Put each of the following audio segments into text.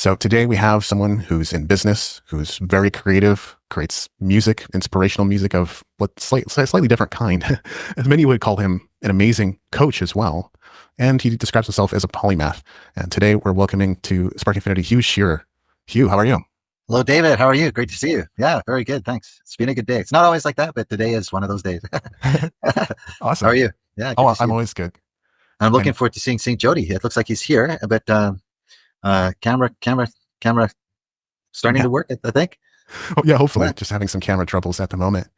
So today we have someone who's in business, who's very creative, creates music, inspirational music of what slightly different kind. As many would call him an amazing coach as well. And he describes himself as a polymath. And today we're welcoming to Spark Infinity, Hugh Shearar. Hugh, how are you? Hello, David. How are you? Great to see you. Yeah, very good. Thanks. It's been a good day. It's not always like that, but today is one of those days. How are Awesome. you? Yeah, good Oh, to see I'm you. always good. I'm looking And forward to seeing Jody. It looks like he's here, but camera starting yeah, to work, I think. oh, yeah, hopefully Yeah, just having some camera troubles at the moment.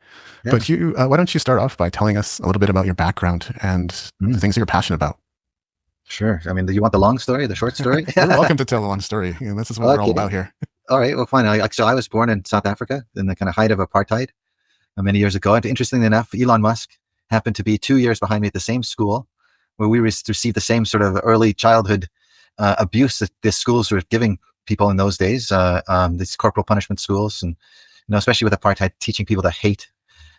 But yeah. Hugh, why don't you start off by telling us a little bit about your background and the Mm, things that you're passionate about? sure. I mean, do you want the long story, the short story? You're welcome to tell a long story. This is what we're all Okay. about here. All right. Well, fine. So I was born in South Africa in the kind of height of apartheid many years ago. And interestingly enough, Elon Musk happened to be 2 years behind me at the same school where we received the same sort of early childhood abuse that the schools were giving people in those days, these corporal punishment schools, and especially with apartheid, teaching people to hate.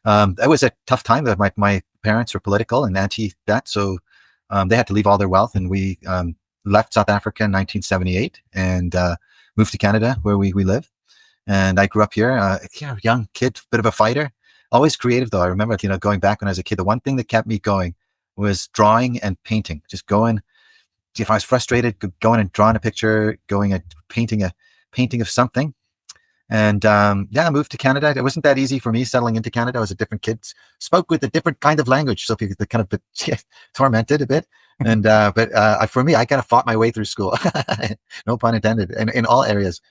It was a tough time. That my parents were political and anti that, so they had to leave all their wealth, and we left South Africa in 1978 and moved to Canada, where we live. And I grew up here, young kid, bit of a fighter, always creative though. I remember, going back when I was a kid, the one thing that kept me going was drawing and painting. Just going, if I was frustrated, going and drawing a picture, going and painting a painting of something. And I moved to Canada. It wasn't that easy for me settling into Canada. I was a different kid, spoke with a different kind of language, so people kind of tormented a bit. And but for me, I kind of fought my way through school, no pun intended, in all areas,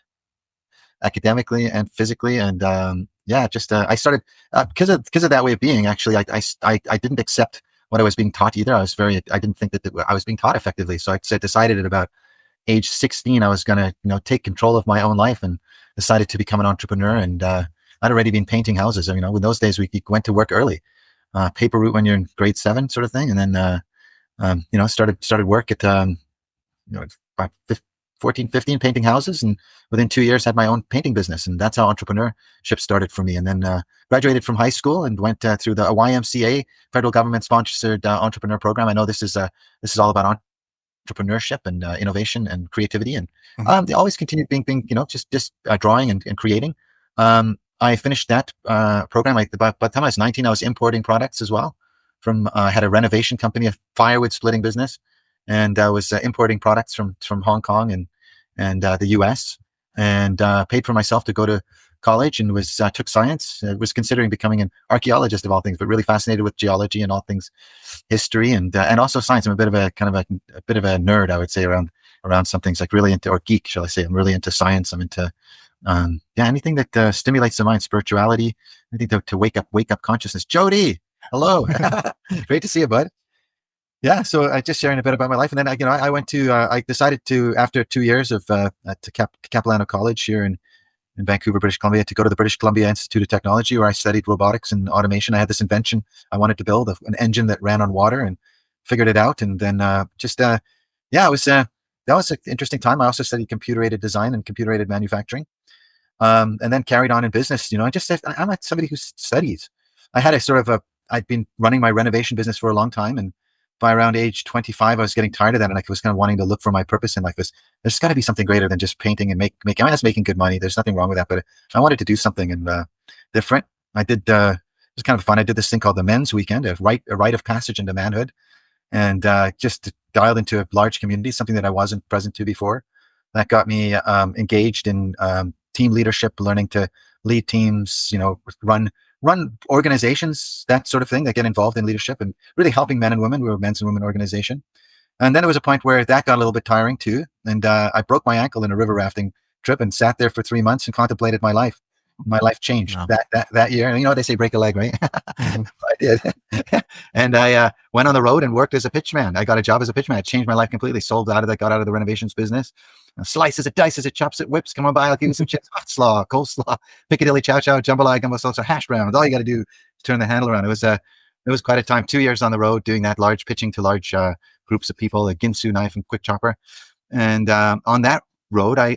academically and physically. And I started because of that way of being. Actually, I didn't accept what I was being taught either. I didn't think that I was being taught effectively. So I decided at about age 16, I was going to, take control of my own life, and decided to become an entrepreneur. And I'd already been painting houses. In those days we went to work early, paper route when you're in grade 7 sort of thing. And then, started work at, about 14, 15 painting houses. And within 2 years had my own painting business. And that's how entrepreneurship started for me. And then graduated from high school and went through the YMCA, federal government sponsored entrepreneur program. I know this is all about entrepreneurship and innovation and creativity, and Mhm. they always continued being just drawing and creating. I finished that program. By the time I was 19, I was importing products as well. I had a renovation company, a firewood splitting business, and I was importing products from Hong Kong and the US, and paid for myself to go to college, and took science. Was considering becoming an archaeologist of all things, but really fascinated with geology and all things history, and also science. I'm a bit of a nerd, I would say, around some things, like really into, or geek, shall I say. I'm really into science. I'm into anything that stimulates the mind, spirituality, anything to wake up consciousness. Jody, hello. Great to see you, bud. Yeah, so I just sharing a bit about my life, and then I went to I decided to, after 2 years of to Capilano College here in Vancouver, British Columbia, to go to the British Columbia Institute of Technology, where I studied robotics and automation. I had this invention I wanted to build, an engine that ran on water, and figured it out. And then it was that was an interesting time. I also studied computer aided design and computer aided manufacturing, and then carried on in business. I'm not somebody who studies. I had I'd been running my renovation business for a long time, and by around age 25, I was getting tired of that, and I was kind of wanting to look for my purpose in life. There's got to be something greater than just painting and making. I mean, that's making good money. There's nothing wrong with that, but I wanted to do something and different. I did. It was kind of fun. I did this thing called the Men's Weekend, a rite of passage into manhood, and just dialed into a large community, something that I wasn't present to before. That got me engaged in team leadership, learning to lead teams, run organizations, that sort of thing, that get involved in leadership, and really helping men and women. We were a men's and women organization. And then there was a point where that got a little bit tiring too. And I broke my ankle in a river rafting trip, and sat there for 3 months and contemplated my life. My life changed Wow. that year. And they say break a leg, right? Mhm. I did. And I went on the road and worked as a pitchman. I got a job as a pitchman. It changed my life completely. Got out of the renovations business. Slices it, dices it, chops it, whips. Come on by, I'll give you some chips. Hot slaw, coleslaw, Piccadilly chow chow, jambalaya, gumbo salsa, hash browns. All you got to do is turn the handle around. It was quite a time. 2 years on the road doing that, pitching to large groups of people, a Ginsu knife and quick chopper. And on that road, I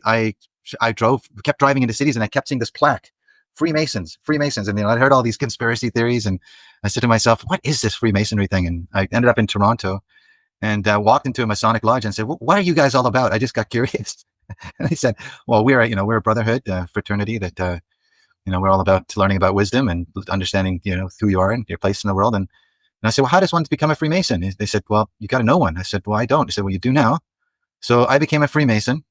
kept driving into cities, and I kept seeing this plaque, Freemasons. And I'd heard all these conspiracy theories, and I said to myself, what is this Freemasonry thing? And I ended up in Toronto, and walked into a Masonic lodge and said, what are you guys all about? I just got curious. And he said, well, we're a brotherhood, fraternity that, we're all about learning about wisdom and understanding, who you are and your place in the world. And I said, well, how does one become a Freemason? They said, well, you got to know one. I said, well, I don't. They said, well, you do now. So I became a Freemason.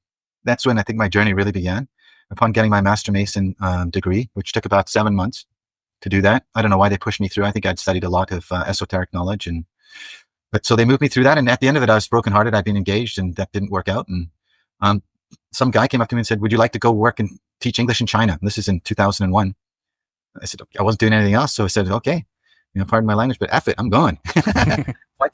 That's when I think my journey really began. Upon getting my Master Mason degree, which took about 7 months to do that. I don't know why they pushed me through. I think I'd studied a lot of esoteric knowledge, but so they moved me through that. And at the end of it, I was brokenhearted. I'd been engaged, and that didn't work out. And some guy came up to me and said, "Would you like to go work and teach English in China?" And this is in 2001. I said, I wasn't doing anything else, so I said, "Okay, pardon my language, but F it, I'm going."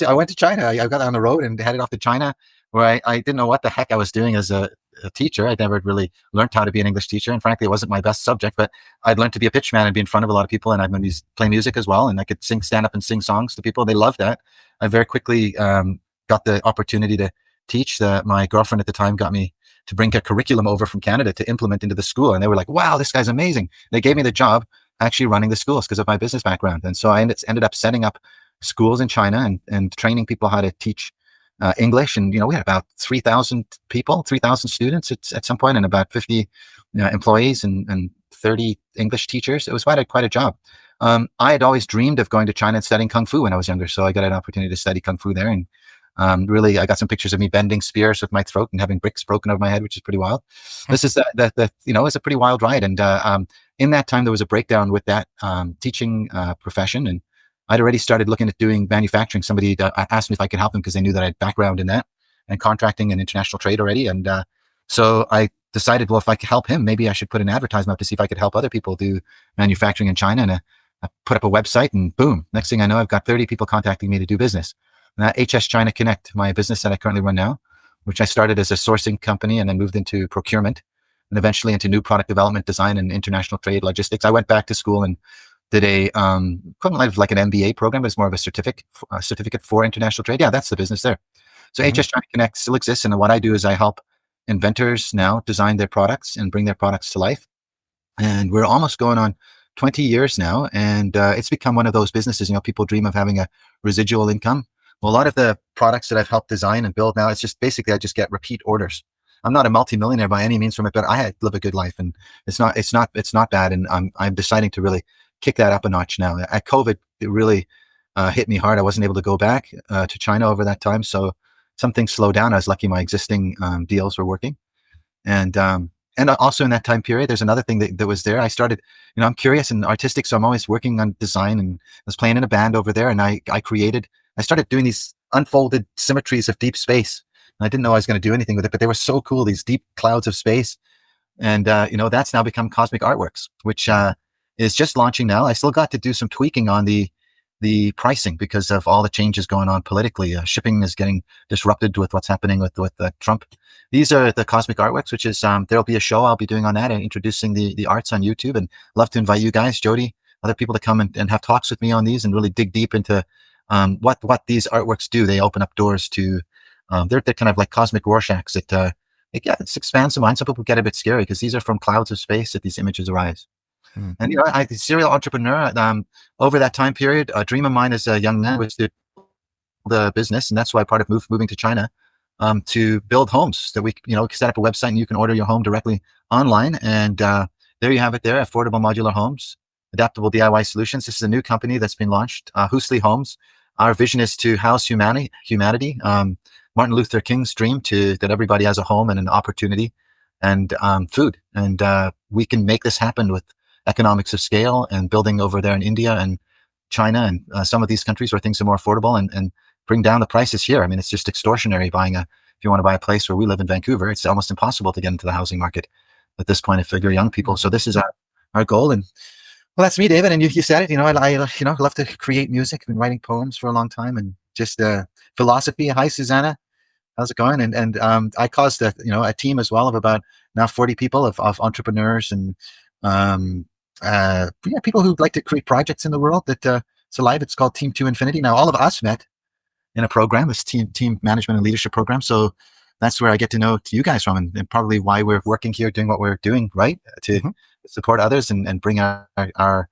I went to China. I got on the road and headed off to China, where I didn't know what the heck I was doing as a teacher. I'd never really learned how to be an English teacher. And frankly, it wasn't my best subject, but I'd learned to be a pitchman and be in front of a lot of people. And I'd play music as well. And I could stand up and sing songs to people. They loved that. I very quickly got the opportunity to teach. My girlfriend at the time got me to bring a curriculum over from Canada to implement into the school. And they were like, wow, this guy's amazing. They gave me the job actually running the schools because of my business background. And so I ended up setting up schools in China and training people how to teach English. And, we had about 3,000 people, 3,000 students at some point, and about 50 employees and 30 English teachers. It was quite a job. I had always dreamed of going to China and studying Kung Fu when I was younger. So I got an opportunity to study Kung Fu there. And really, I got some pictures of me bending spears with my throat and having bricks broken over my head, which is pretty wild. This is it's a pretty wild ride. And in that time, there was a breakdown with that teaching profession. And I'd already started looking at doing manufacturing. Somebody asked me if I could help them because they knew that I had background in that and contracting and international trade already. And so I decided, well, if I could help him, maybe I should put an advertisement up to see if I could help other people do manufacturing in China. And I put up a website, and boom, next thing I know, I've got 30 people contacting me to do business. And that HS China Connect, my business that I currently run now, which I started as a sourcing company and then moved into procurement and eventually into new product development, design, and international trade logistics. I went back to school and did a equivalent of like an MBA program, but it's more of a certificate for international trade. Yeah, that's the business there. So HS China Connect still exists. And what I do is I help inventors now design their products and bring their products to life. And we're almost going on 20 years now. And it's become one of those businesses, people dream of having a residual income. Well, a lot of the products that I've helped design and build now, it's just basically I just get repeat orders. I'm not a multimillionaire by any means from it, but I live a good life, and it's not bad. And I'm deciding to really kick that up a notch now. At COVID, it really hit me hard. I wasn't able to go back to China over that time, so some things slowed down. I was lucky my existing deals were working, and also in that time period, there's another thing that was there. I started, I'm curious and artistic, so I'm always working on design, and I was playing in a band over there, and I started doing these unfolded symmetries of deep space. And I didn't know I was going to do anything with it, but they were so cool, these deep clouds of space. And, that's now become Cosmic Artworks, which is just launching now. I still got to do some tweaking on the pricing because of all the changes going on politically. Shipping is getting disrupted with what's happening with Trump. These are the Cosmic Artworks, which is, there'll be a show I'll be doing on that and introducing the arts on YouTube. And love to invite you guys, Jody, other people to come and have talks with me on these and really dig deep into what these artworks do. They open up doors to, they're kind of like cosmic Rorschachs. It expands the mind. Some people get a bit scary because these are from clouds of space that these images arise. And, I serial entrepreneur, over that time period, a dream of mine as a young man was to build the business. And that's why part of moving to China, to build homes that we, set up a website and you can order your home directly online. And there you have it there, affordable modular homes, adaptable DIY solutions. This is a new company that's been launched, Huslii Homes. Our vision is to house humanity. Martin Luther King's dream that everybody has a home and an opportunity and food. And we can make this happen with economics of scale and building over there in India and China and some of these countries where things are more affordable and bring down the prices here. I mean, it's just extortionary if you want to buy a place where we live in Vancouver, it's almost impossible to get into the housing market at this point if you're young people. So this is our goal. And well, that's me, David. And you said it, I love to create music. I've been writing poems for a long time and just philosophy. Hi, Suzanna. How's it going? And I caused a team as well of about now 40 people of entrepreneurs and people who like to create projects in the world that it's alive. It's called Team 2 Infinity. Now, all of us met in a program, this team management and leadership program. So that's where I get to know you guys from and probably why we're working here, doing what we're doing, right? To support others and bring our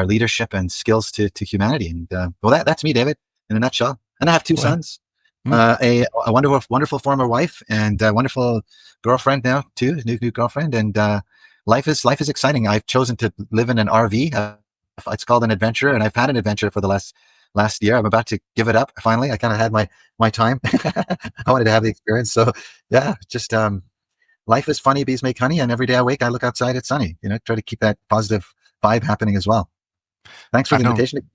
leadership and skills to humanity. And well, that's me, David, in a nutshell. And I have two sons. Mm. A wonderful former wife and a wonderful girlfriend now too, new girlfriend. And life is exciting. I've chosen to live in an RV. It's called an adventure, and I've had an adventure for the last year. I'm about to give it up. Finally, I kind of had my time. I wanted to have the experience. So yeah, just life is funny. Bees make honey, and every day I wake, I look outside. It's sunny. Try to keep that positive vibe happening as well. Thanks for I've the known. invitation.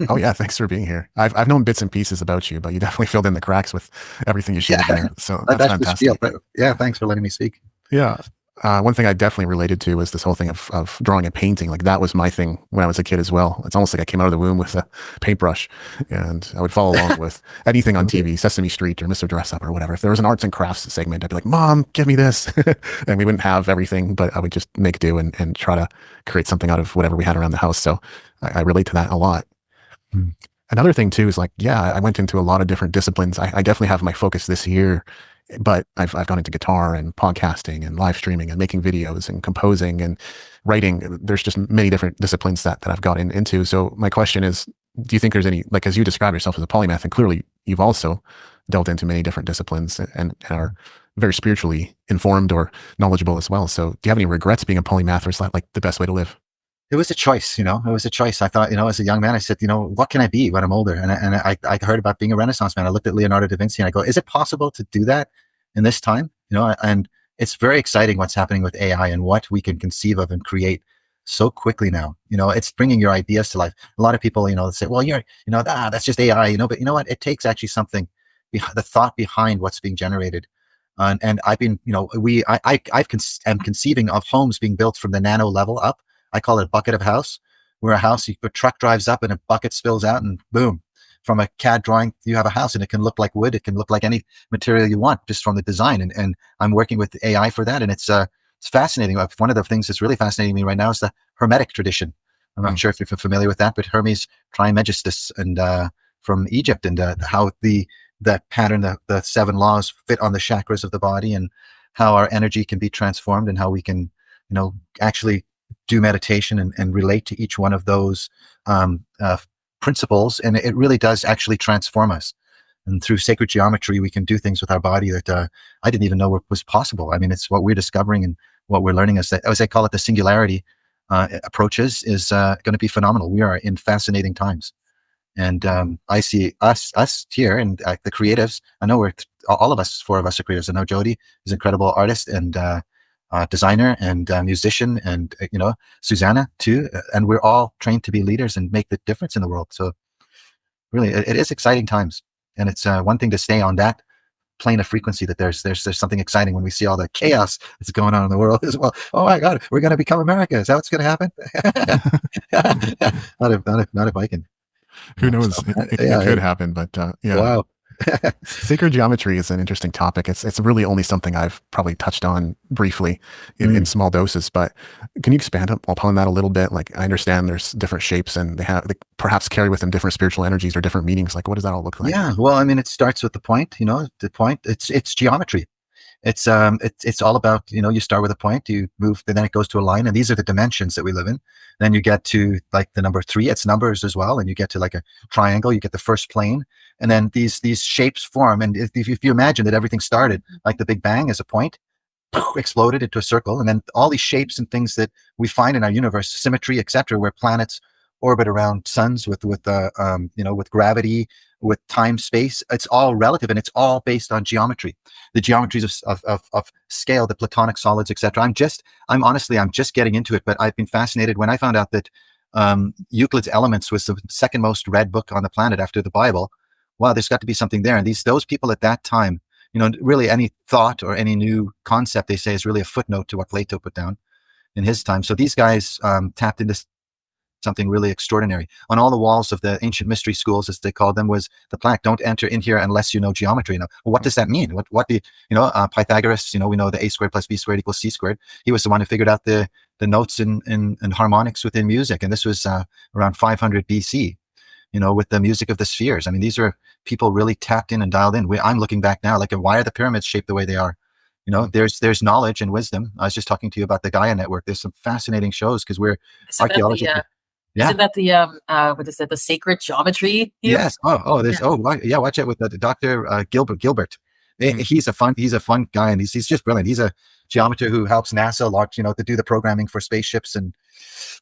Oh yeah, thanks for being here. I've known bits and pieces about you, but you definitely filled in the cracks with everything you shared Yeah, there. So that's that's the spiel. fantastic. But yeah, thanks for letting me speak. Yeah. One thing I definitely related to was this whole thing of drawing and painting. Like that was my thing when I was a kid as well. It's almost like I came out of the womb with a paintbrush, and I would follow along with anything on TV, Sesame Street or Mr. Dress Up or whatever. If there was an arts and crafts segment, I'd be like, "Mom, give me this," and we wouldn't have everything, but I would just make do and try to create something out of whatever we had around the house. So I relate to that a lot. Hmm. Another thing too is like, yeah, I went into a lot of different disciplines. I definitely have my focus this year, but I've gone into guitar and podcasting and live streaming and making videos and composing and writing. There's just many different disciplines that I've gotten into. So my question is, do you think there's any, like, as you describe yourself as a polymath, and clearly you've also delved into many different disciplines and are very spiritually informed or knowledgeable as well. So do you have any regrets being a polymath, or is that like the best way to live? It was a choice, it was a choice. I thought, as a young man, I said, what can I be when I'm older? And I heard about being a Renaissance man. I looked at Leonardo da Vinci and I go, is it possible to do that in this time? And it's very exciting what's happening with AI and what we can conceive of and create so quickly now. It's bringing your ideas to life. A lot of people, say, well, that's just AI, but you know what? It takes actually something, the thought behind what's being generated. And I've been, I'm conceiving of homes being built from the nano level up. I call it a bucket of house, where a truck drives up and a bucket spills out, and boom, from a CAD drawing, you have a house, and it can look like wood. It can look like any material you want just from the design. And I'm working with AI for that. And it's fascinating. One of the things that's really fascinating me right now is the hermetic tradition. I'm not sure if you're familiar with that, but Hermes Trismegistus and from Egypt, and how that pattern, the 7 laws fit on the chakras of the body, and how our energy can be transformed, and how we can, actually do meditation and relate to each one of those principles. And it really does actually transform us. And through sacred geometry, we can do things with our body that I didn't even know was possible. I mean, it's what we're discovering, and what we're learning is that, as I call it, the singularity approaches is going to be phenomenal. We are in fascinating times. And I see us here, and the creatives. I know all of us, 4 of us are creatives. I know Jody is an incredible artist and designer and musician, and Suzanna too. And we're all trained to be leaders and make the difference in the world. So really, it is exciting times. And it's one thing to stay on that plane of frequency, that there's something exciting when we see all the chaos that's going on in the world as well. Oh my God, we're going to become America. Is that what's going to happen? not if I can. Who knows? So, It could happen, but yeah. Wow. Sacred geometry is an interesting topic. It's really only something I've probably touched on briefly in small doses, but can you expand upon that a little bit? Like, I understand there's different shapes, and they perhaps carry with them different spiritual energies or different meanings. Like, what does that all look like? Yeah. Well, I mean, it starts with the point, the point, it's geometry. It's all about, you start with a point, you move, and then it goes to a line, and these are the dimensions that we live in. Then you get to like the number 3, it's numbers as well, and you get to like a triangle, you get the first plane, and then these shapes form. And if you imagine that everything started like the Big Bang as a point, exploded into a circle, and then all these shapes and things that we find in our universe, symmetry, etc., where planets orbit around suns with gravity, with time, space, it's all relative, and it's all based on geometry, the geometries of scale, the platonic solids, etc. I'm just getting into it, but I've been fascinated when I found out that Euclid's Elements was the second most read book on the planet after the Bible. Wow, there's got to be something there. And those people at that time, really any thought or any new concept they say is really a footnote to what Plato put down in his time. So these guys tapped into something really extraordinary. On all the walls of the ancient mystery schools, as they called them, was the plaque, "Don't enter in here unless you know geometry." Well, what does that mean? What the, Pythagoras, we know the a squared plus b squared equals c squared. He was the one who figured out the notes and harmonics within music. And this was around 500 BC, with the music of the spheres. I mean, these are people really tapped in and dialed in. I'm looking back now, like, why are the pyramids shaped the way they are? There's knowledge and wisdom. I was just talking to you about the Gaia Network. There's some fascinating shows because we're archaeologists. Yeah. Isn't that the what is it? The sacred geometry? Yes. There's yeah. Watch it with the Dr. Gilbert. He's a fun guy, and he's just brilliant. He's a geometer who helps NASA a lot, to do the programming for spaceships, and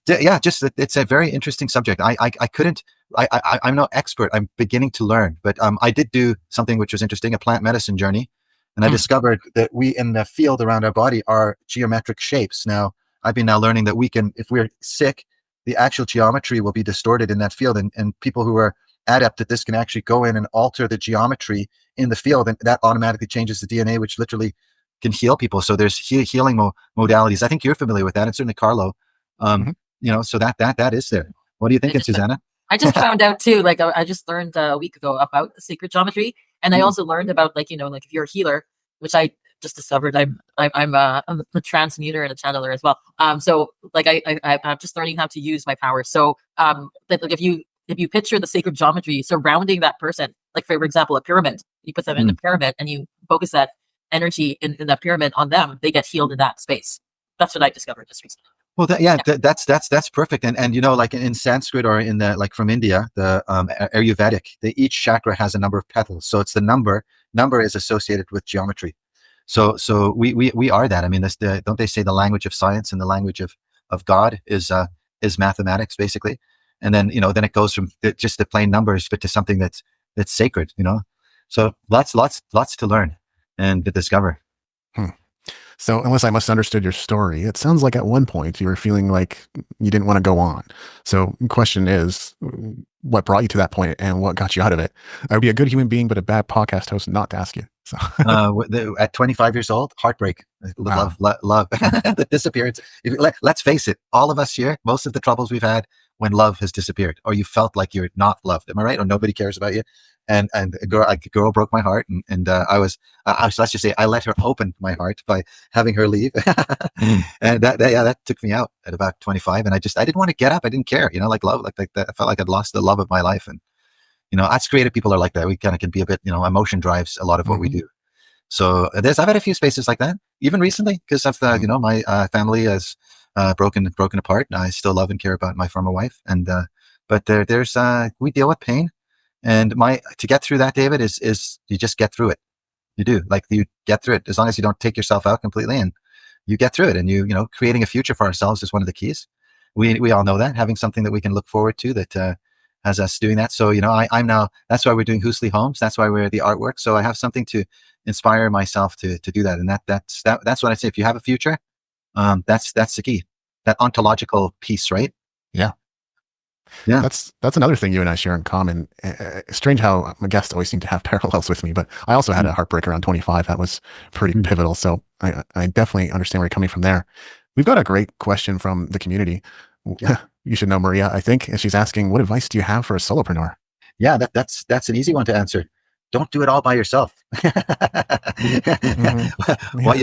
it's a very interesting subject. I'm no expert. I'm beginning to learn, but I did do something which was interesting, a plant medicine journey, and I discovered that we in the field around our body are geometric shapes. Now I've been learning that we can, if we're sick, the actual geometry will be distorted in that field, and people who are adept at this can actually go in and alter the geometry in the field, and that automatically changes the DNA, which literally can heal people. So there's healing modalities. I think you're familiar with that, and certainly Carlo. So that is there. What are you thinking, Suzanna? I just found out too. Like I just learned a week ago about the sacred geometry, and I also learned about like if you're a healer, which I just discovered. I'm a transmuter and a channeler as well. So like I'm just learning how to use my powers. So like if you picture the sacred geometry surrounding that person, like for example, a pyramid, you put them in a pyramid and you focus that energy in that pyramid on them, they get healed in that space. That's what I discovered just recently. Well, that's perfect. And like in Sanskrit or in the, like from India, the Ayurvedic, each chakra has a number of petals. So it's the number is associated with geometry. So we are that. I mean, don't they say the language of science and the language of God is mathematics, basically? And then then it goes from just the plain numbers, but to something that's sacred. So lots to learn and to discover. So unless I misunderstood your story, it sounds like at one point you were feeling like you didn't want to go on. So the question is, what brought you to that point and what got you out of it? I would be a good human being, but a bad podcast host not to ask you. So at 25 years old, heartbreak, love that disappeared. Let's face it, all of us here, most of the troubles we've had when love has disappeared, or you felt like you're not loved. Am I right? Or nobody cares about you. And a girl broke my heart, and I was let's just say I let her open my heart by having her leave, and that took me out at about 25, and I didn't want to get up. I didn't care, like love, like that. I felt like I'd lost the love of my life, and us creative people are like that. We kind of can be a bit, emotion drives a lot of what we do. So I've had a few spaces like that, even recently, because of the, my family has broken apart, and I still love and care about my former wife, and but there's we deal with pain. And to get through that, David, is you just get through it. You do, like you get through it as long as you don't take yourself out completely, and you get through it. And creating a future for ourselves is one of the keys. We all know that, having something that we can look forward to that has us doing that. So I'm now, that's why we're doing Huslii Homes. That's why we're the artwork. So I have something to inspire myself to do that. And that's what I say. If you have a future, that's the key. That ontological piece, right? Yeah. Yeah. That's another thing you and I share in common. Strange how my guests always seem to have parallels with me, but I also had a heartbreak around 25. That was pretty pivotal. So I definitely understand where you're coming from there. We've got a great question from the community. Yeah. You should know Maria, I think. And she's asking, what advice do you have for a solopreneur? Yeah, that's an easy one to answer. Don't do it all by yourself. What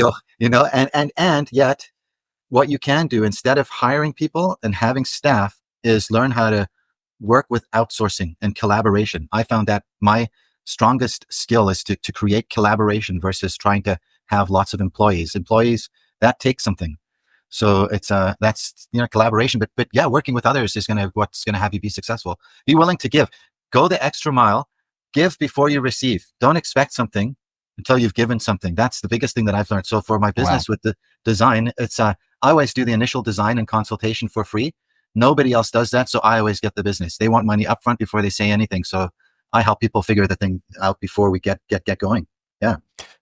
and yet what you can do instead of hiring people and having staff is learn how to work with outsourcing and collaboration. I found that my strongest skill is to create collaboration versus trying to have lots of employees. Employees, that takes something. So it's that's collaboration, but yeah, working with others is what's gonna have you be successful. Be willing to give. Go the extra mile. Give before you receive. Don't expect something until you've given something. That's the biggest thing that I've learned. So for my business with the design, it's I always do the initial design and consultation for free. Nobody else does that, so I always get the business. They want money upfront before they say anything. So I help people figure the thing out before we get going. Yeah.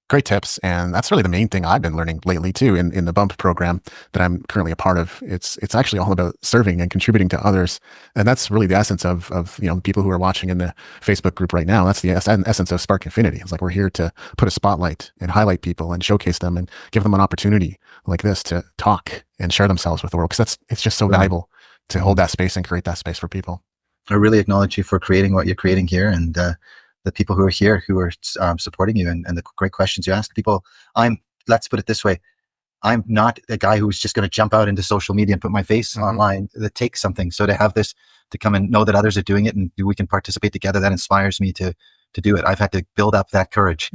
Great tips. And that's really the main thing I've been learning lately too in the Bump program that I'm currently a part of. It's actually all about serving and contributing to others. And that's really the essence of people who are watching in the Facebook group right now. That's the essence of Spark Infinity. It's like we're here to put a spotlight and highlight people and showcase them and give them an opportunity like this to talk and share themselves with the world. Because it's just so valuable to hold that space and create that space for people. I really acknowledge you for creating what you're creating here, and the people who are here who are supporting you, and the great questions you ask people. Let's put it this way. I'm not a guy who's just going to jump out into social media and put my face online. That takes something. So to have this, to come and know that others are doing it and we can participate together, that inspires me to do it. I've had to build up that courage.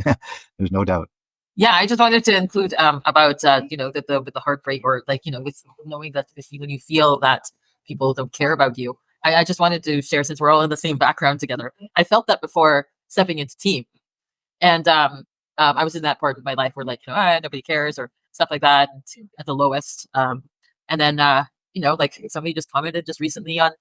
There's no doubt. Yeah, I just wanted to include about with the heartbreak, or with knowing that when you feel that people don't care about you. I just wanted to share, since we're all in the same background together. I felt that before stepping into team. And I was in that part of my life where, like, nobody cares or stuff like that, at the lowest. And then, like, somebody just commented just recently on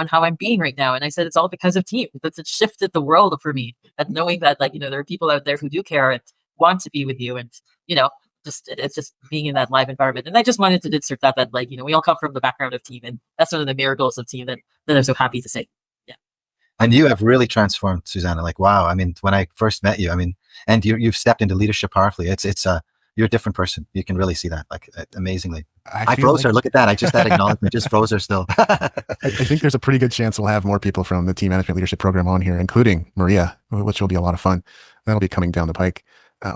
how I'm being right now. And I said, it's all because of team. That's it shifted the world for me. That knowing that, like, there are people out there who do care and want to be with you. And, it's just being in that live environment. And I just wanted to insert that, like, we all come from the background of team. And that's one of the miracles of team that I'm so happy to say. Yeah. And you have really transformed, Suzanna. Like, wow. I mean, when I first met you, and you've stepped into leadership powerfully. You're a different person. You can really see that, like, amazingly. I froze her. Look at that. I just that acknowledgement just froze her still. I think there's a pretty good chance we'll have more people from the team management leadership program on here, including Maria, which will be a lot of fun. That'll be coming down the pike.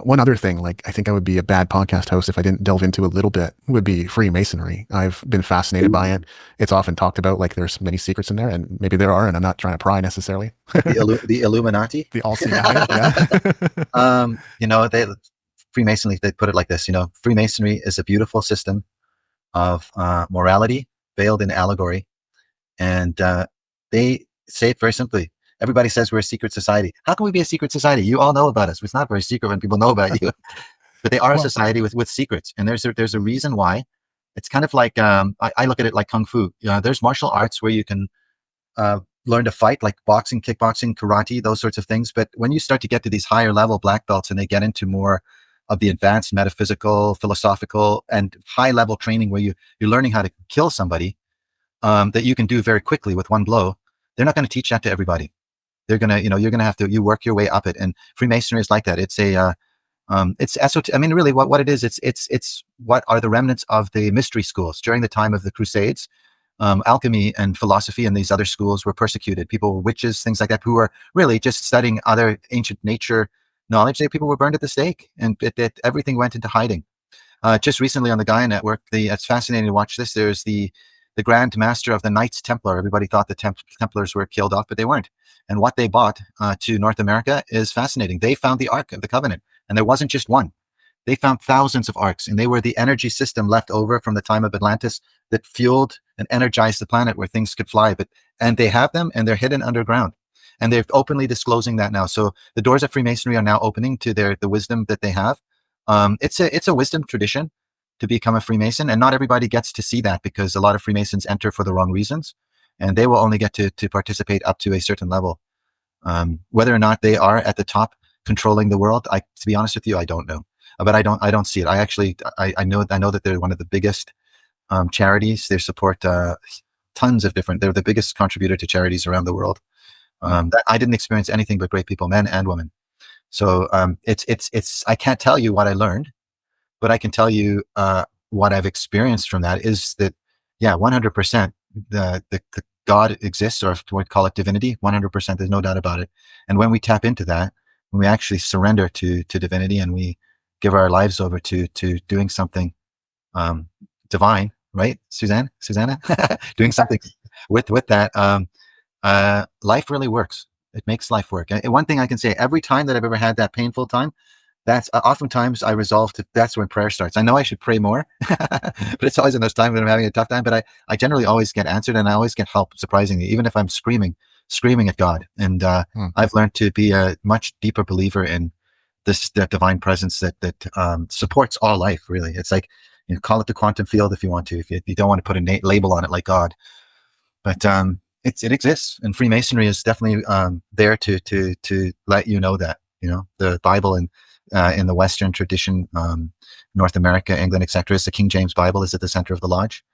One other thing, like, I think I would be a bad podcast host if I didn't delve into a little bit, would be Freemasonry. I've been fascinated by it. It's often talked about like there's many secrets in there, and maybe there are, and I'm not trying to pry necessarily. The Illuminati? The all-seeing eye, yeah. Freemasonry, they put it like this, Freemasonry is a beautiful system of morality veiled in allegory. And they say it very simply. Everybody says we're a secret society. How can we be a secret society? You all know about us. It's not very secret when people know about you. But they are a society with secrets. And there's a reason why. It's kind of like, I look at it like Kung Fu. There's martial arts where you can learn to fight, like boxing, kickboxing, karate, those sorts of things. But when you start to get to these higher level black belts and they get into more of the advanced metaphysical, philosophical, and high level training where you're learning how to kill somebody that you can do very quickly with one blow, they're not going to teach that to everybody. They're going to, you're going to have to, you work your way up it. And Freemasonry is like that. It's it's esoteric. I mean, really what it is, it's what are the remnants of the mystery schools during the time of the Crusades. Alchemy and philosophy and these other schools were persecuted. People were witches, things like that, who were really just studying other ancient nature knowledge. People were burned at the stake, and everything went into hiding. Just recently on the Gaia Network, it's fascinating to watch this. There's the Grand Master of the Knights Templar. Everybody thought the Templars were killed off, but they weren't. And what they bought to North America is fascinating. They found the Ark of the Covenant, and there wasn't just one. They found thousands of arcs, and they were the energy system left over from the time of Atlantis that fueled and energized the planet where things could fly. And they have them, and they're hidden underground. And they're openly disclosing that now. So the doors of Freemasonry are now opening to the wisdom that they have. It's a wisdom tradition to become a Freemason, and not everybody gets to see that because a lot of Freemasons enter for the wrong reasons, and they will only get to participate up to a certain level. Whether or not they are at the top controlling the world, to be honest with you, I don't know. But I don't see it. I know that they're one of the biggest charities. They support tons of different. They're the biggest contributor to charities around the world. I didn't experience anything but great people, men and women. So it's. I can't tell you what I learned, but I can tell you what I've experienced from that is that, yeah, 100%. The God exists, or if we call it divinity, 100%. There's no doubt about it. And when we tap into that, when we actually surrender to divinity and we give our lives over to doing something divine, right, Suzanna, doing something with that, life really works. It makes life work. And one thing I can say, every time that I've ever had that painful time, that's oftentimes I resolve to, that's when prayer starts. I know I should pray more, but it's always in those times when I'm having a tough time, but I generally always get answered, and I always get help, surprisingly, even if I'm screaming at God. And I've learned to be a much deeper believer in that divine presence that supports all life, really. It's like, call it the quantum field if you want to, if you don't want to put a label on it like God. But it exists, and Freemasonry is definitely there to let you know that, the Bible and in the Western tradition, North America, England, etc., is the King James Bible is at the center of the lodge.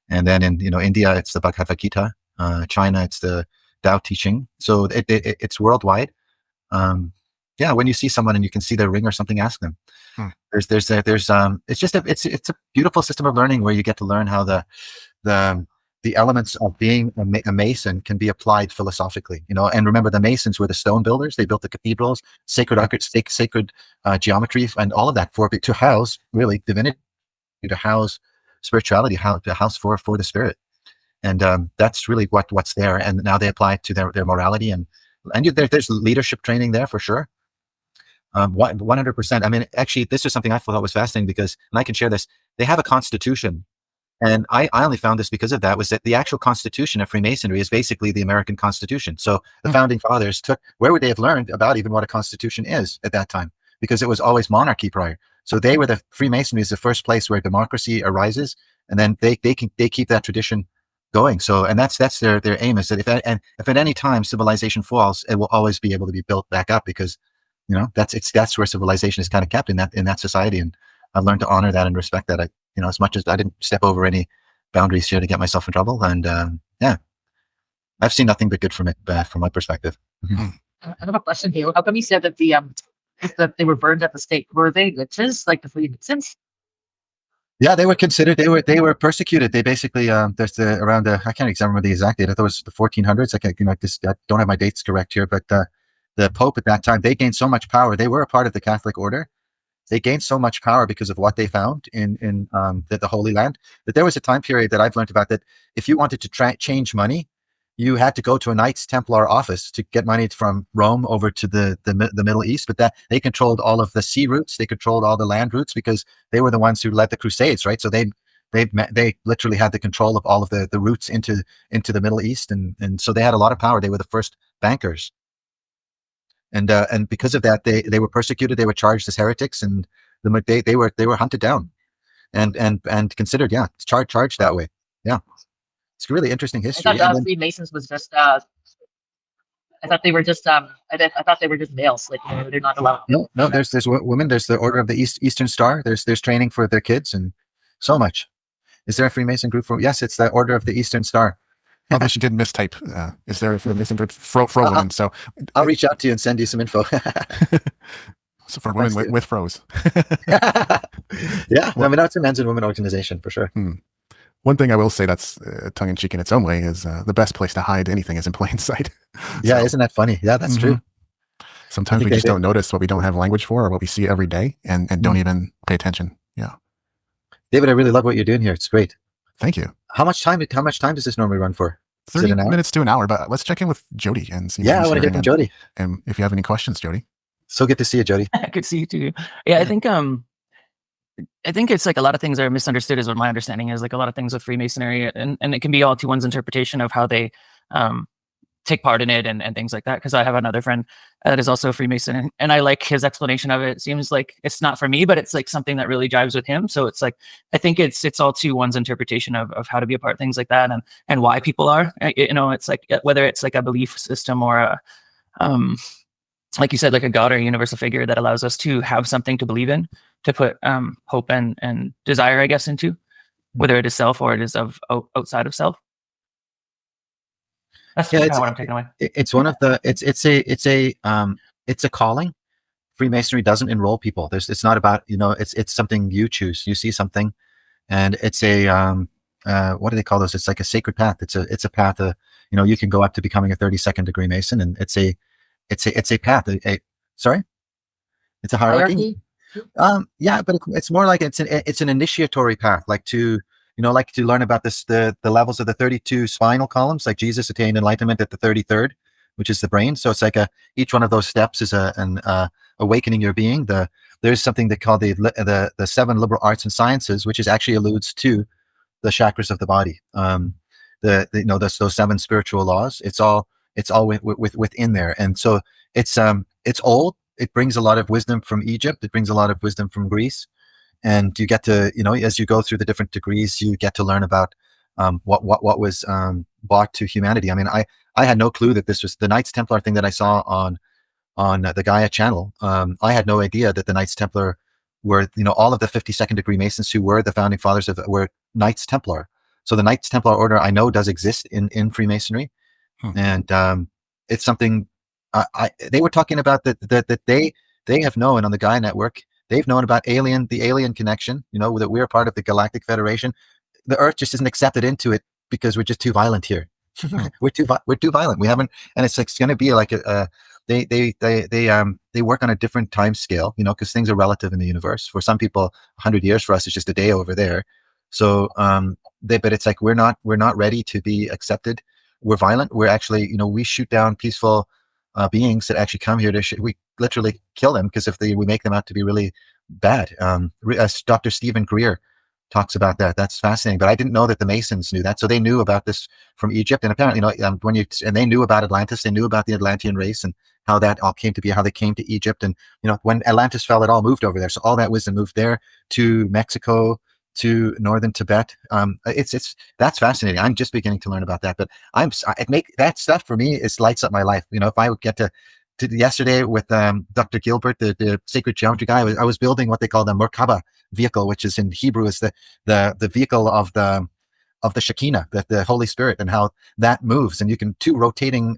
And then in India, it's the Bhagavad Gita. China, it's the Tao Te Ching. So it's worldwide. Yeah, when you see someone and you can see their ring or something, ask them. It's a beautiful system of learning where you get to learn how the elements of being a Mason can be applied philosophically, and remember, the Masons were the stone builders. They built the cathedrals, sacred geometry, and all of that to house really divinity, to house spirituality, to house for the spirit. And that's really what's there. And now they apply it to their morality, and there's leadership training there for sure. 100%. I mean, actually, this is something I thought was fascinating because, and I can share this, they have a constitution. And I only found this because of that, was that the actual constitution of Freemasonry is basically the American Constitution. So the founding fathers where would they have learned about even what a constitution is at that time? Because it was always monarchy prior. So Freemasonry is the first place where democracy arises, and then they keep that tradition going. So, and that's their aim, is that if at any time civilization falls, it will always be able to be built back up, because that's where civilization is kind of kept, in that society. And I've learned to honor that and respect that. As much as I didn't step over any boundaries here to get myself in trouble. And I've seen nothing but good from it, from my perspective. I have a question here. How come you said that that they were burned at the stake? Were they witches, like the Freemasons? Yeah, they were considered. They were persecuted. They basically there's around I can't exactly remember the exact date. I thought it was the 1400s. I don't have my dates correct here, but the Pope at that time, they gained so much power. They were a part of the Catholic order. They gained so much power because of what they found in the Holy Land, that there was a time period that I've learned about, that if you wanted to change money, you had to go to a Knights Templar office to get money from Rome over to the Middle East. But that they controlled all of the sea routes, they controlled all the land routes, because they were the ones who led the Crusades, right? So they literally had the control of all of the routes into the Middle East, and so they had a lot of power. They were the first bankers. And because of that, they were persecuted. They were charged as heretics, and they were hunted down, and considered, charged that way. Yeah, it's a really interesting history. I thought Freemasons was just. I thought they were just. I thought they were just males. Like, they're not allowed. No. There's women. There's the Order of the Eastern Star. There's training for their kids, and so much. Is there a Freemason group for? Yes, it's the Order of the Eastern Star. Although she did mistype. Is there a Freemason group for women? So I'll reach out to you and send you some info. So for women with froze. Yeah, well, it's a men's and women organization for sure. One thing I will say that's tongue-in-cheek in its own way is the best place to hide anything is in plain sight. Yeah, isn't that funny? Yeah, that's true. Sometimes we just don't notice what we don't have language for, or what we see every day, and don't even pay attention. Yeah. David, I really love what you're doing here. It's great. Thank you. How much time does this normally run for? 30 minutes to an hour, but let's check in with Jody and see. Yeah, I want to hear from Jody. And if you have any questions, Jody. So good to see you, Jody. Good to see you too. Yeah, I think it's like a lot of things are misunderstood, is what my understanding is. Like a lot of things with Freemasonry, and it can be all to one's interpretation of how they take part in it and things like that. Because I have another friend that is also a Freemason, and I like his explanation of it. It seems like it's not for me, but it's like something that really jives with him. So it's like, I think it's all to one's interpretation of how to be a part of things like that, and why people are. It's like, whether it's like a belief system or a like you said, like a God or a universal figure that allows us to have something to believe in, to put hope and desire, I guess, into, whether it is self or it is outside of self. That's kind of what I'm taking away. It's one of the it's a calling. Freemasonry doesn't enroll people. It's not about, it's something you choose. You see something, and it's a what do they call those? It's like a sacred path. It's a path. You can go up to becoming a 32nd degree Mason, and it's a path. Sorry, it's a hierarchy. Yeah, but it's more like it's an initiatory path, like to learn about the levels of the 32 spinal columns. Like Jesus attained enlightenment at the 33rd, which is the brain. So it's like each one of those steps is an awakening your being. There's something they call the 7 liberal arts and sciences, which actually alludes to the chakras of the body. Those 7 spiritual laws. It's all within there, and so it's old. It brings a lot of wisdom from Egypt. It brings a lot of wisdom from Greece. And you get to, as you go through the different degrees, you get to learn about what was brought to humanity. I mean, I had no clue that this was the Knights Templar thing that I saw on the Gaia channel. I had no idea that the Knights Templar were, all of the 52nd degree Masons who were the founding fathers were Knights Templar. So the Knights Templar order I know does exist in Freemasonry, and it's something they were talking about that they have known on the Gaia network. They've known about the alien connection, that we're part of the Galactic Federation. The Earth just isn't accepted into it because we're just too violent here. We're too violent. We haven't, and it's going to be like they work on a different time scale, because things are relative in the universe. For some people, 100 years for us is just a day over there. So, but it's like we're not ready to be accepted. We're violent. We're actually, we shoot down peaceful beings that actually come here we literally kill them, because we make them out to be really bad. Dr. Stephen Greer talks about that. That's fascinating. But I didn't know that the Masons knew that. So they knew about this from Egypt, and apparently, and they knew about Atlantis. They knew about the Atlantean race and how that all came to be, how they came to Egypt, and when Atlantis fell, it all moved over there. So all that wisdom moved there to Mexico, to northern Tibet. That's fascinating. I'm just beginning to learn about that, but that stuff for me lights up my life. If I would get to yesterday with Dr. Gilbert, the sacred geometry guy, I was building what they call the Merkaba vehicle, which is in Hebrew is the vehicle of the Shekinah, the Holy Spirit, and how that moves. And you can two rotating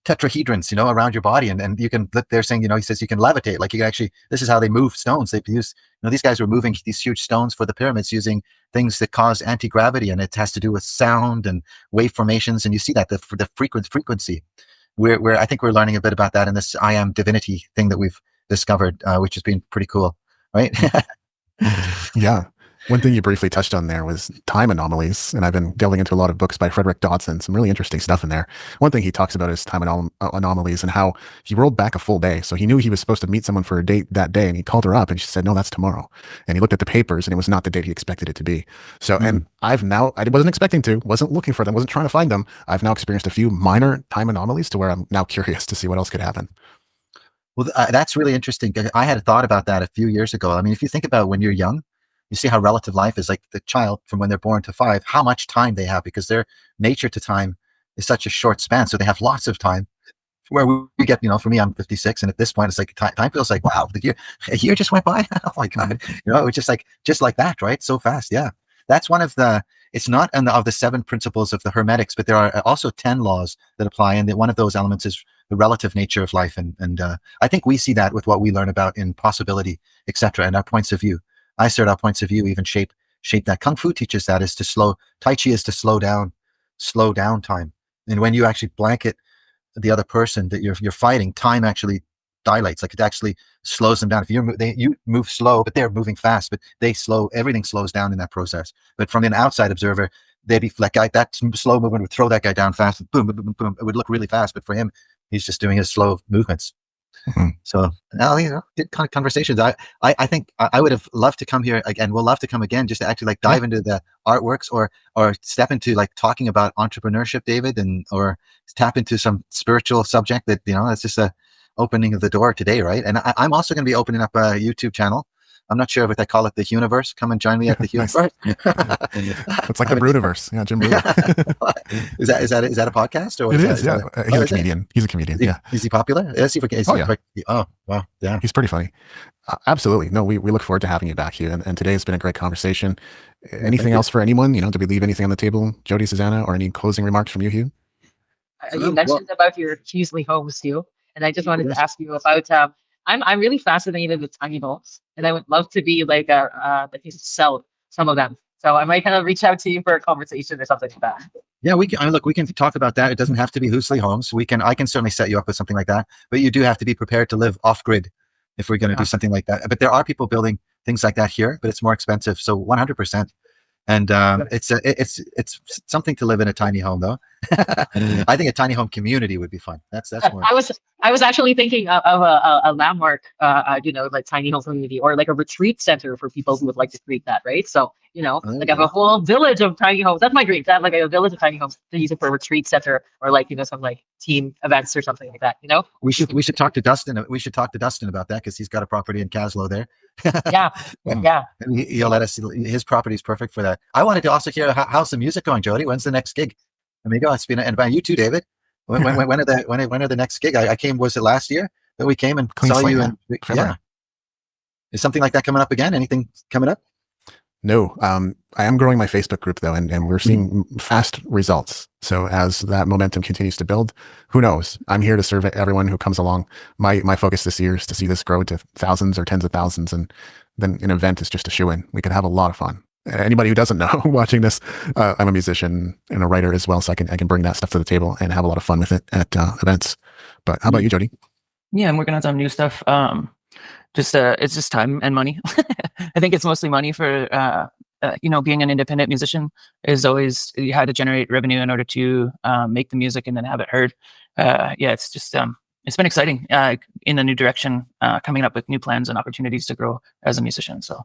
tetrahedrons, around your body, and you can. They're saying, he says you can levitate. Like you can actually. This is how they move stones. They use, these guys were moving these huge stones for the pyramids using things that cause anti-gravity, and it has to do with sound and wave formations. And you see that the frequency. Where I think we're learning a bit about that in this I am divinity thing that we've discovered, which has been pretty cool, right? Yeah. One thing you briefly touched on there was time anomalies, and I've been delving into a lot of books by Frederick Dodson, some really interesting stuff in there. One thing he talks about is time anomalies and how he rolled back a full day. So he knew he was supposed to meet someone for a date that day, and he called her up and she said, no, that's tomorrow. And he looked at the papers and it was not the date he expected it to be. So, and I wasn't expecting to, wasn't looking for them, wasn't trying to find them. I've now experienced a few minor time anomalies to where I'm now curious to see what else could happen. Well, that's really interesting. I had thought about that a few years ago. I mean, if you think about when you're young, you see how relative life is, like the child from when they're born to 5, how much time they have, because their nature to time is such a short span. So they have lots of time. Where we get, for me, I'm 56, and at this point, it's like time feels like, wow, a year just went by. Oh my God, it's just like that, right? So fast, yeah. That's one of it's not of the 7 principles of the hermetics, but there are also 10 laws that apply, and one of those elements is the relative nature of life, and I think we see that with what we learn about in possibility, etc., and our points of view. I said our points of view even shape that. Kung Fu teaches that Tai Chi is to slow down time. And when you actually blanket the other person that you're fighting, time actually dilates, like it actually slows them down. If you move slow, but they're moving fast, but everything slows down in that process. But from an outside observer, they'd be like, that slow movement would throw that guy down fast, and boom, boom, boom, boom. It would look really fast, but for him, he's just doing his slow movements. Mm-hmm. So now, good conversations. I think I would have loved to come here again. We'll love to come again, just to actually dive into the artworks, or step into talking about entrepreneurship, David, or tap into some spiritual subject that that's just a opening of the door today, right? And I'm also going to be opening up a YouTube channel. I'm not sure what they call it, the Universe. Come and join me at the Universe. It's like the Broodiverse. Yeah, Jim Brood. Is that a podcast? Or it is, yeah. He's a comedian. He's a comedian, yeah. Is he popular? Oh, wow, yeah. He's pretty funny. Absolutely. No, we look forward to having you back here. And today has been a great conversation. Anything else for anyone? Did we leave anything on the table, Jody, Suzanna, or any closing remarks from you, Hugh? You mentioned about your Huslii homes too, and I just wanted to ask you about. I'm really fascinated with tiny homes, and I would love to be like sell some of them. So I might kind of reach out to you for a conversation or something like that. Yeah, we can. We can talk about that. It doesn't have to be Huslii homes. I can certainly set you up with something like that. But you do have to be prepared to live off grid if we're going to do something like that. But there are people building things like that here, but it's more expensive. So 100%. And it's something to live in a tiny home, though. I think a tiny home community would be fun. That's more. I was actually thinking of a landmark, like tiny home community, or like a retreat center for people who would like to create that, right? So like have a whole village of tiny homes. That's my dream. To have like a village of tiny homes to use it for a retreat center, or like some like team events or something like that. We should talk to Dustin. We should talk to Dustin about that, because he's got a property in Caslow there. Yeah. And he'll let us. His property is perfect for that. I wanted to also hear how's the music going, Jody. When's the next gig? I mean, it's been, and by you too, David. When are the next gig? I came. Was it last year that we came and saw you? And yeah. Is something like that coming up again? Anything coming up? No, I am growing my Facebook group though, and we're seeing fast results. So as that momentum continues to build, who knows? I'm here to serve everyone who comes along. My focus this year is to see this grow to thousands or tens of thousands, and then an event is just a shoe-in. We could have a lot of fun. Anybody who doesn't know watching this, I'm a musician and a writer as well, so I can bring that stuff to the table and have a lot of fun with it at events. But how about you, Jody? Yeah, I'm working on some new stuff. It's just time and money. I think it's mostly money for being an independent musician is always, you had to generate revenue in order to make the music and then have it heard. It's just it's been exciting in a new direction, coming up with new plans and opportunities to grow as a musician. So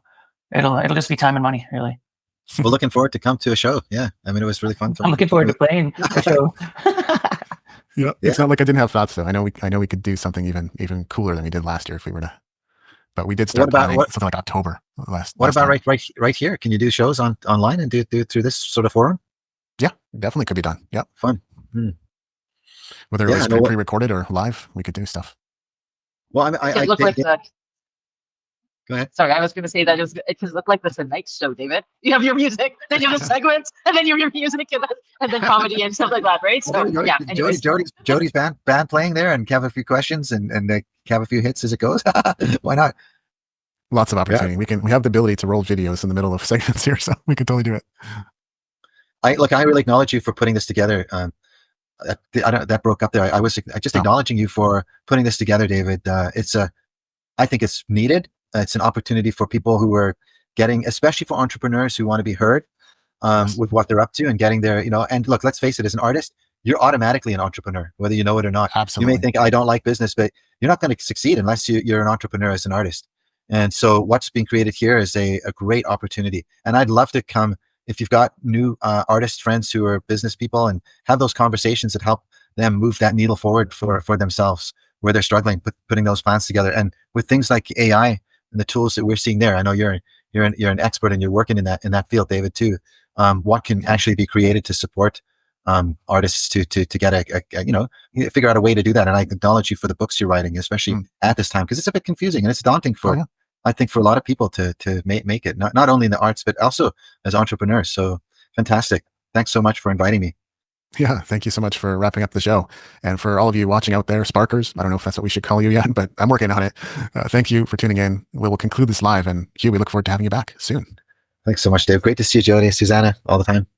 It'll just be time and money, really. We're looking forward to come to a show. Yeah, I mean, it was really fun. I'm looking forward to playing the show. Yeah, it's not like I didn't have thoughts though. I know we could do something even cooler than we did last year if we were to. But we did start planning something like October last. What about time. right here? Can you do shows online and do it through this sort of forum? Yeah, definitely could be done. Yep. Fun. Whether it was pre-recorded or live, we could do stuff. Well, It looked like that. Go ahead. Sorry, I was going to say that it could look like this a night show, David. You have your music, then you have the segments, and then you have your music, and then comedy and stuff like that, right? So yeah. Jody's band playing there, and have a few questions and have a few hits as it goes. Why not? Lots of opportunity. We have the ability to roll videos in the middle of segments here, so we could totally do it. I really acknowledge you for putting this together. That broke up there. I was just acknowledging you for putting this together, David. I think it's needed. It's an opportunity for people who are getting, especially for entrepreneurs who want to be heard with what they're up to and getting their, and look, let's face it, as an artist, you're automatically an entrepreneur, whether you know it or not. Absolutely. You may think, I don't like business, but you're not going to succeed unless you're an entrepreneur as an artist. And so what's being created here is a great opportunity. And I'd love to come, if you've got new artist friends who are business people, and have those conversations that help them move that needle forward for themselves, where they're struggling, putting those plans together. And with things like AI and the tools that we're seeing there, I know you're an expert and you're working in that field, David, too. What can actually be created to support artists to get figure out a way to do that. And I acknowledge you for the books you're writing, especially at this time, because it's a bit confusing and it's daunting for, I think, for a lot of people to make it, not only in the arts, but also as entrepreneurs. So fantastic. Thanks so much for inviting me. Yeah, thank you so much for wrapping up the show. And for all of you watching out there, Sparkers, I don't know if that's what we should call you yet, but I'm working on it. Thank you for tuning in. We will conclude this live, and Hugh, we look forward to having you back soon. Thanks so much, Dave. Great to see you, Jody, Suzanna, all the time.